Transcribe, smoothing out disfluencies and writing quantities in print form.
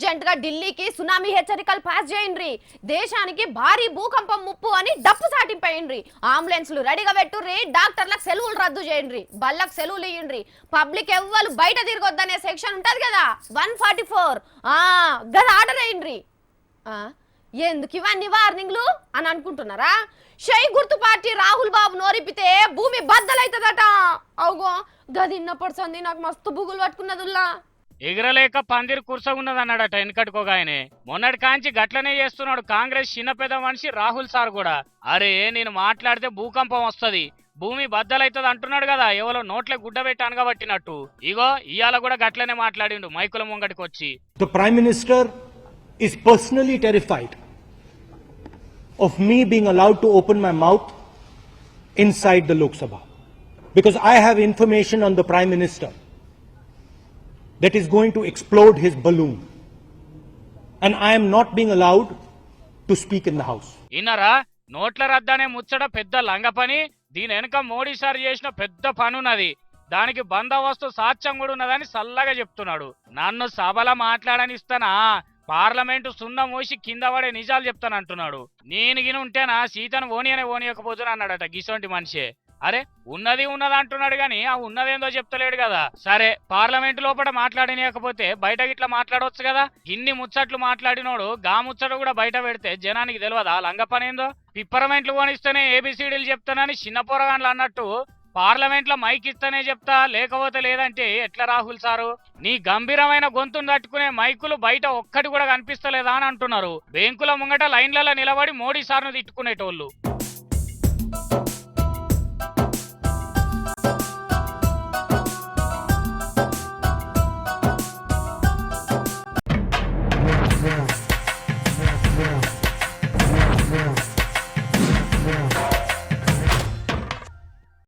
Urgent గా ఢిల్లీకి tsunami హెచ్చరికలు పాస్ చేయండి. దేశానికి భారీ భూకంపం ముప్పు అని డప్పు సాటింపేయండి. అంబులెన్స్లు రెడీగా పెట్టుర్రి, డాక్టర్లకు సెలవులు రద్దు చేయండి, బళ్ళకు సెలవులు ఇయ్యండి, పబ్లిక్ ఎవ్వరు బయట తిరగొద్దనే సెక్షన్ ఉంటది కదా 144 గది ఆర్డర్ అయ్యండి. ఎందుకు ఇవన్నీ వార్నింగ్లు అని అనుకుంటున్నారా? షై గుర్తు పార్టీ రాహుల్ బాబు నోరిపితే భూమి బద్దలైతదట. అవుగో గదిన్నప్పుడు సంది నాకు మస్తు బుగులు పట్టుకున్నదుల్లా. ఎగరలేక పందిరి కుర్సగున్నదన్నాడట వెనకటికోగా ఆయనే. మొన్నటి కాంచి గట్లనే చేస్తున్నాడు కాంగ్రెస్ చిన్న పెద్ద మనిషి రాహుల్ సార్ కూడా. అరే నేను మాట్లాడితే భూకంపం వస్తది, భూమి బద్దలైతది అంటున్నాడు కదా, ఎవరో నోట్లే గుడ్డ పెట్టి అనగబట్టినట్టు. ఇగో ఇయాల కూడా గట్లనే మాట్లాడిండు మైకుల ముంగటికి వచ్చి. The Prime Minister is personally terrified of me being allowed to open my mouth inside the Lok Sabha because I have information on the Prime Minister that is going to explode his balloon and I am not being allowed to speak in the house. ఇన్నరా నోట్ల రద్దనే ముచ్చట పెద్ద లంగ పని. దీని వెనుక Modi sir చేసిన పెద్ద పనున్నది, దానికి బందోబస్తు సాక్ష్యం కూడా ఉన్నదని సల్లగా చెప్తున్నాడు. నన్ను సభలో మాట్లాడనిస్తానా, పార్లమెంటు సున్న మోసి కింద పడే నిజాలు చెప్తానంటున్నాడు. నేను గిన ఉంటేనా సీతను ఓనియకపోతున్నా అన్నాడట గిసోంటి మనిషే. అరే ఉన్నది ఉన్నది అంటున్నాడు గాని ఆ ఉన్నదేందో చెప్తలేడు కదా. సరే పార్లమెంట్ లోపల మాట్లాడనీయకపోతే బయట గిట్లా మాట్లాడవచ్చు కదా. ఇన్ని ముచ్చట్లు మాట్లాడినోడు గా ముచ్చట కూడా బయట పెడితే జనానికి తెలియదా లంగ పనేందో? పిప్పరమెంట్లు కొనిస్తేనే ఏబిసిడీలు చెప్తానని చిన్న పోరగాండ్లు అన్నట్టు పార్లమెంట్ లో మైక్ ఇస్తేనే చెప్తా లేకపోతే లేదంటే ఎట్లా రాహుల్ సారు? నీ గంభీరమైన గొంతును తట్టుకునే మైకులు బయట ఒక్కటి కూడా కనిపిస్తలేదా అని అంటున్నారు. బ్యాంకుల ముంగట లైన్లలో నిలబడి మోడీ సార్ను తిట్టుకునేటోళ్ళు.